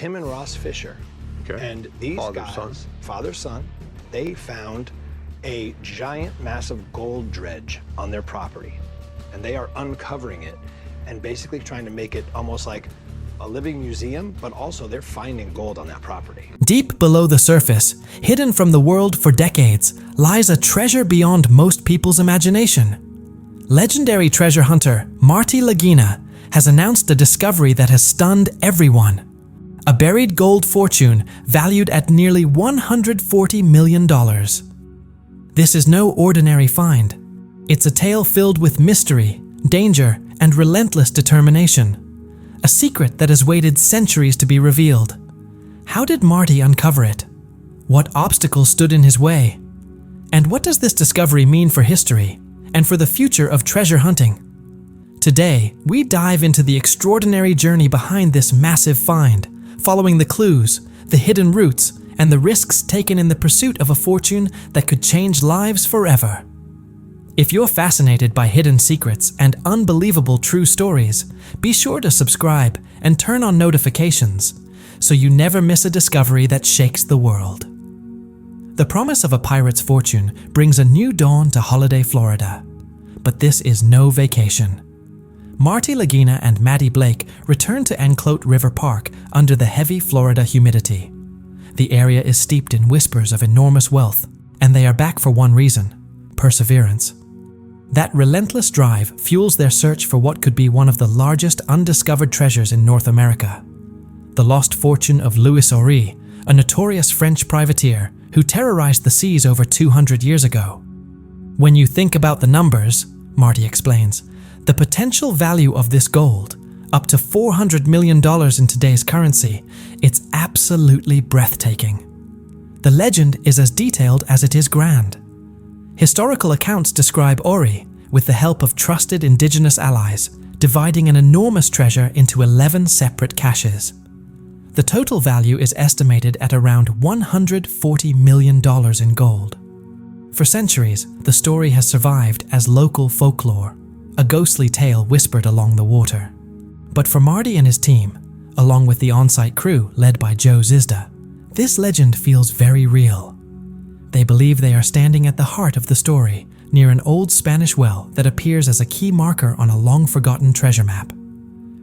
Tim and Ross Fisher. Okay. And these guys, father, son, they found a giant, massive gold dredge on their property. And they are uncovering it and basically trying to make it almost like a living museum, but also they're finding gold on that property. Deep below the surface, hidden from the world for decades, lies a treasure beyond most people's imagination. Legendary treasure hunter Marty Lagina has announced a discovery that has stunned everyone. A buried gold fortune valued at nearly $140 million. This is no ordinary find. It's a tale filled with mystery, danger, and relentless determination. A secret that has waited centuries to be revealed. How did Marty uncover it? What obstacles stood in his way? And what does this discovery mean for history and for the future of treasure hunting? Today, we dive into the extraordinary journey behind this massive find, following the clues, the hidden routes, and the risks taken in the pursuit of a fortune that could change lives forever. If you're fascinated by hidden secrets and unbelievable true stories, be sure to subscribe and turn on notifications so you never miss a discovery that shakes the world. The promise of a pirate's fortune brings a new dawn to holiday Florida. But this is no vacation. Marty Lagina and Maddie Blake return to Anclote River Park under the heavy Florida humidity. The area is steeped in whispers of enormous wealth, and they are back for one reason: perseverance. That relentless drive fuels their search for what could be one of the largest undiscovered treasures in North America. The lost fortune of Louis Horry, a notorious French privateer who terrorized the seas over 200 years ago. When you think about the numbers, Marty explains, the potential value of this gold, up to $400 million in today's currency, it's absolutely breathtaking. The legend is as detailed as it is grand. Historical accounts describe Horry, with the help of trusted indigenous allies, dividing an enormous treasure into 11 separate caches. The total value is estimated at around $140 million in gold. For centuries, the story has survived as local folklore, a ghostly tale whispered along the water. But for Marty and his team, along with the on-site crew led by Joe Zizda, this legend feels very real. They believe they are standing at the heart of the story, near an old Spanish well that appears as a key marker on a long-forgotten treasure map.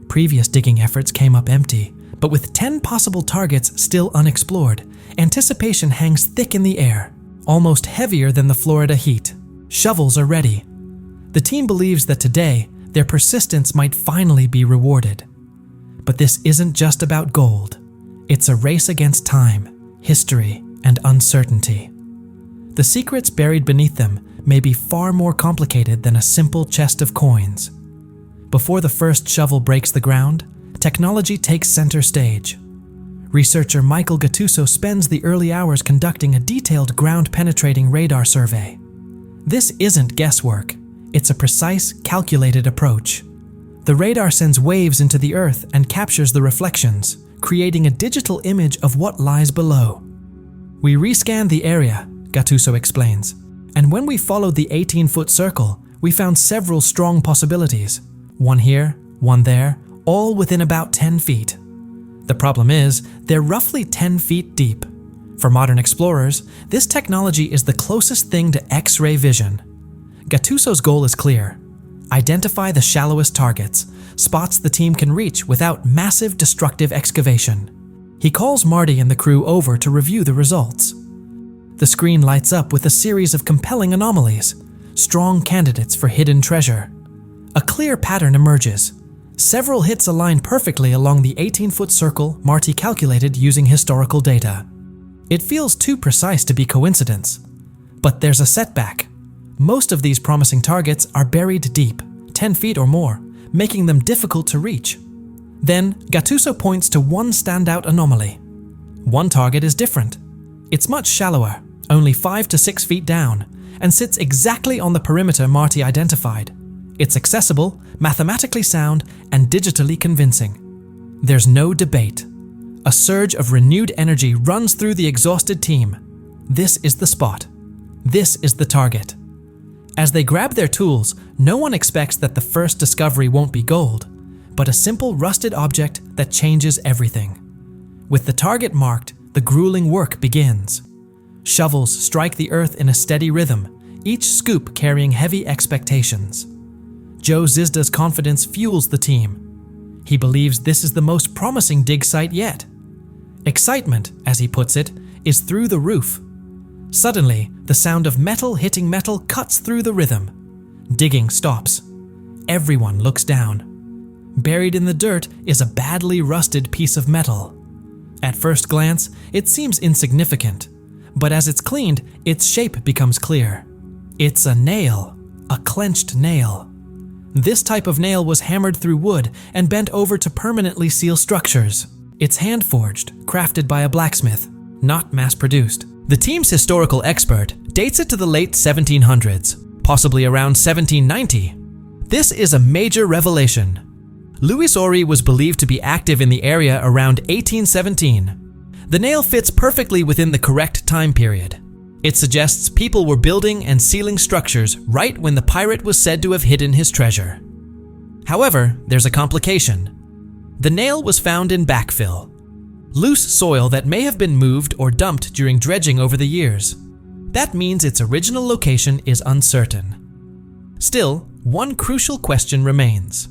Previous digging efforts came up empty, but with 10 possible targets still unexplored, anticipation hangs thick in the air, almost heavier than the Florida heat. Shovels are ready. The team believes that today, their persistence might finally be rewarded. But this isn't just about gold. It's a race against time, history, and uncertainty. The secrets buried beneath them may be far more complicated than a simple chest of coins. Before the first shovel breaks the ground, technology takes center stage. Researcher Michael Gattuso spends the early hours conducting a detailed ground-penetrating radar survey. This isn't guesswork. It's a precise, calculated approach. The radar sends waves into the earth and captures the reflections, creating a digital image of what lies below. We rescanned the area, Gattuso explains, and when we followed the 18-foot circle, we found several strong possibilities. One here, one there, all within about 10 feet. The problem is, they're roughly 10 feet deep. For modern explorers, this technology is the closest thing to X-ray vision. Gattuso's goal is clear: identify the shallowest targets, spots the team can reach without massive destructive excavation. He calls Marty and the crew over to review the results. The screen lights up with a series of compelling anomalies, strong candidates for hidden treasure. A clear pattern emerges. Several hits align perfectly along the 18-foot circle Marty calculated using historical data. It feels too precise to be coincidence. But there's a setback. Most of these promising targets are buried deep, 10 feet or more, making them difficult to reach. Then, Gattuso points to one standout anomaly. One target is different. It's much shallower, only 5 to 6 feet down, and sits exactly on the perimeter Marty identified. It's accessible, mathematically sound, and digitally convincing. There's no debate. A surge of renewed energy runs through the exhausted team. This is the spot. This is the target. As they grab their tools, no one expects that the first discovery won't be gold, but a simple rusted object that changes everything. With the target marked, the grueling work begins. Shovels strike the earth in a steady rhythm, each scoop carrying heavy expectations. Joe Zizda's confidence fuels the team. He believes this is the most promising dig site yet. Excitement, as he puts it, is through the roof. Suddenly, the sound of metal hitting metal cuts through the rhythm. Digging stops. Everyone looks down. Buried in the dirt is a badly rusted piece of metal. At first glance, it seems insignificant, but as it's cleaned, its shape becomes clear. It's a nail, a clenched nail. This type of nail was hammered through wood and bent over to permanently seal structures. It's hand-forged, crafted by a blacksmith, not mass-produced. The team's historical expert dates it to the late 1700s, possibly around 1790. This is a major revelation. Louis Ory was believed to be active in the area around 1817. The nail fits perfectly within the correct time period. It suggests people were building and sealing structures right when the pirate was said to have hidden his treasure. However, there's a complication. The nail was found in backfill, loose soil that may have been moved or dumped during dredging over the years. That means its original location is uncertain. Still, one crucial question remains.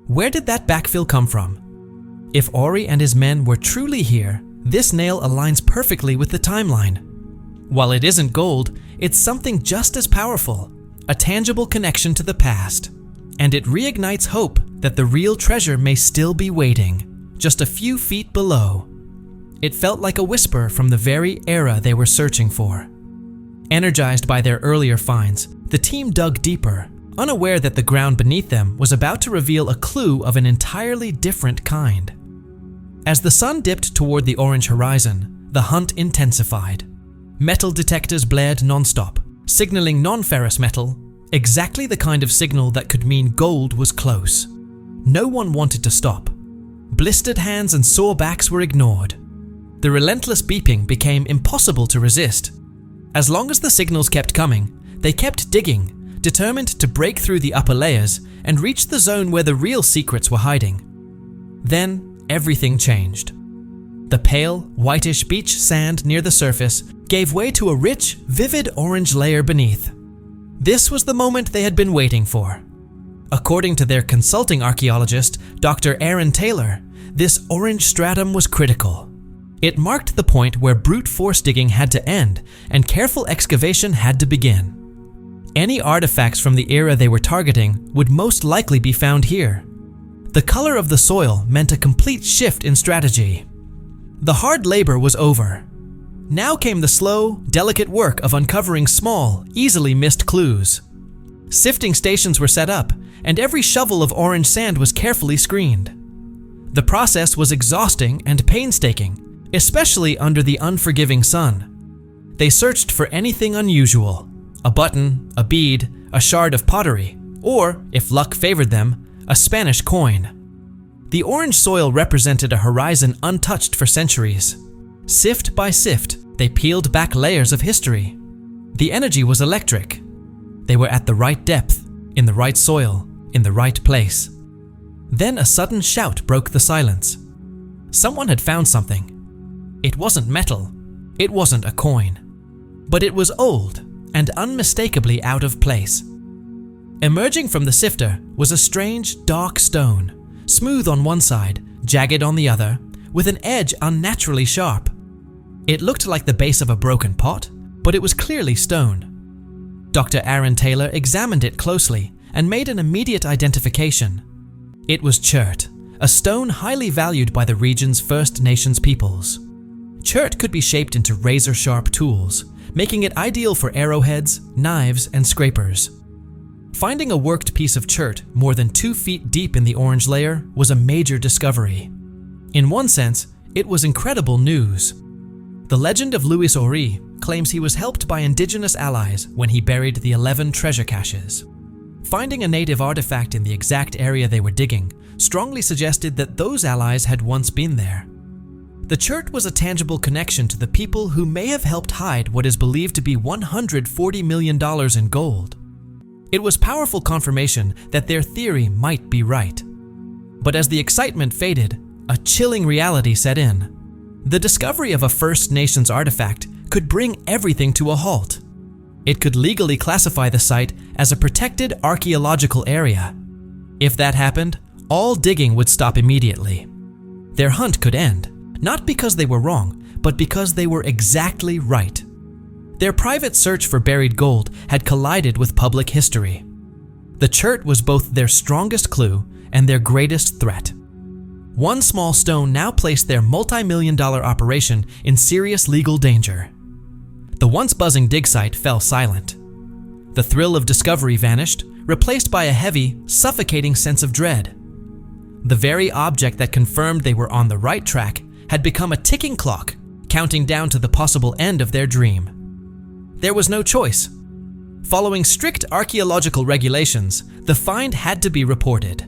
Where did that backfill come from? If Ory and his men were truly here, this nail aligns perfectly with the timeline. While it isn't gold, it's something just as powerful, a tangible connection to the past. And it reignites hope that the real treasure may still be waiting, just a few feet below. It felt like a whisper from the very era they were searching for. Energized by their earlier finds, the team dug deeper, unaware that the ground beneath them was about to reveal a clue of an entirely different kind. As the sun dipped toward the orange horizon, the hunt intensified. Metal detectors blared nonstop, signaling non-ferrous metal, exactly the kind of signal that could mean gold was close. No one wanted to stop. Blistered hands and sore backs were ignored. The relentless beeping became impossible to resist. As long as the signals kept coming, they kept digging, determined to break through the upper layers and reach the zone where the real secrets were hiding. Then, everything changed. The pale, whitish beach sand near the surface gave way to a rich, vivid orange layer beneath. This was the moment they had been waiting for. According to their consulting archaeologist, Dr. Aaron Taylor, this orange stratum was critical. It marked the point where brute force digging had to end and careful excavation had to begin. Any artifacts from the era they were targeting would most likely be found here. The color of the soil meant a complete shift in strategy. The hard labor was over. Now came the slow, delicate work of uncovering small, easily missed clues. Sifting stations were set up, and every shovel of orange sand was carefully screened. The process was exhausting and painstaking, especially under the unforgiving sun. They searched for anything unusual: a button, a bead, a shard of pottery, or, if luck favored them, a Spanish coin. The orange soil represented a horizon untouched for centuries. Sift by sift, they peeled back layers of history. The energy was electric. They were at the right depth, in the right soil, in the right place. Then a sudden shout broke the silence. Someone had found something. It wasn't metal. It wasn't a coin. But it was old and unmistakably out of place. Emerging from the sifter was a strange, dark stone, smooth on one side, jagged on the other, with an edge unnaturally sharp. It looked like the base of a broken pot, but it was clearly stone. Dr. Aaron Taylor examined it closely and made an immediate identification. It was chert, a stone highly valued by the region's First Nations peoples. Chert could be shaped into razor-sharp tools, making it ideal for arrowheads, knives, and scrapers. Finding a worked piece of chert more than 2 feet deep in the orange layer was a major discovery. In one sense, it was incredible news. The legend of Louis Ory claims he was helped by indigenous allies when he buried the 11 treasure caches. Finding a native artifact in the exact area they were digging strongly suggested that those allies had once been there. The chert was a tangible connection to the people who may have helped hide what is believed to be $140 million in gold. It was powerful confirmation that their theory might be right. But as the excitement faded, a chilling reality set in. The discovery of a First Nations artifact could bring everything to a halt. It could legally classify the site as a protected archaeological area. If that happened, all digging would stop immediately. Their hunt could end, not because they were wrong, but because they were exactly right. Their private search for buried gold had collided with public history. The chert was both their strongest clue and their greatest threat. One small stone now placed their multi-million-dollar operation in serious legal danger. The once buzzing dig site fell silent. The thrill of discovery vanished, replaced by a heavy, suffocating sense of dread. The very object that confirmed they were on the right track had become a ticking clock, counting down to the possible end of their dream. There was no choice. Following strict archaeological regulations, the find had to be reported.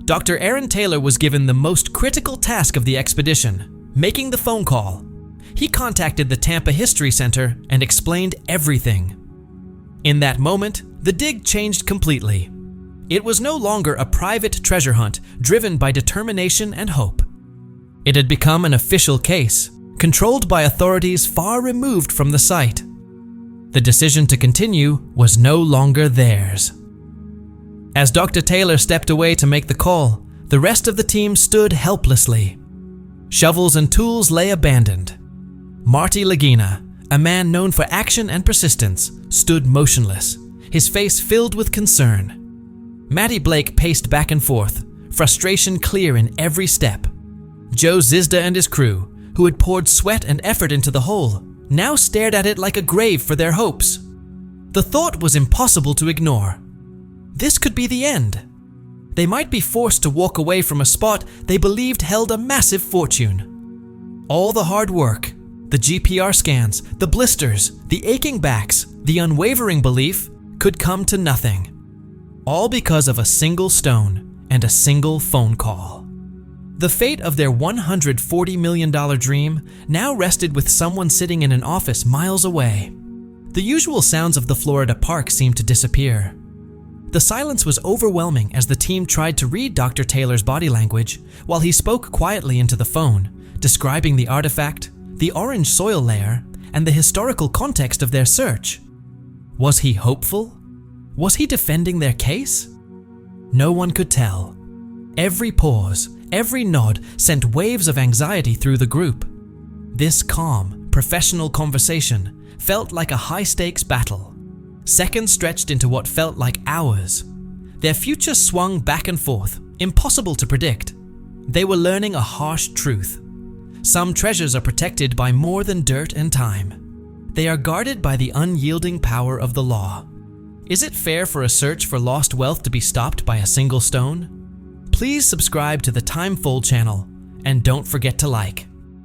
Dr. Aaron Taylor was given the most critical task of the expedition, making the phone call. He contacted the Tampa History Center and explained everything. In that moment, the dig changed completely. It was no longer a private treasure hunt driven by determination and hope. It had become an official case, controlled by authorities far removed from the site. The decision to continue was no longer theirs. As Dr. Taylor stepped away to make the call, the rest of the team stood helplessly. Shovels and tools lay abandoned. Marty Lagina, a man known for action and persistence, stood motionless, his face filled with concern. Matty Blake paced back and forth, frustration clear in every step. Joe Zizda and his crew, who had poured sweat and effort into the hole, now stared at it like a grave for their hopes. The thought was impossible to ignore. This could be the end. They might be forced to walk away from a spot they believed held a massive fortune. All the hard work, the GPR scans, the blisters, the aching backs, the unwavering belief could come to nothing. All because of a single stone and a single phone call. The fate of their $140 million dream now rested with someone sitting in an office miles away. The usual sounds of the Florida park seemed to disappear. The silence was overwhelming as the team tried to read Dr. Taylor's body language while he spoke quietly into the phone, describing the artifact, the orange soil layer, and the historical context of their search. Was he hopeful? Was he defending their case? No one could tell. Every pause, every nod sent waves of anxiety through the group. This calm, professional conversation felt like a high-stakes battle. Seconds stretched into what felt like hours. Their future swung back and forth, impossible to predict. They were learning a harsh truth. Some treasures are protected by more than dirt and time. They are guarded by the unyielding power of the law. Is it fair for a search for lost wealth to be stopped by a single stone? Please subscribe to the Timefold channel, and don't forget to like.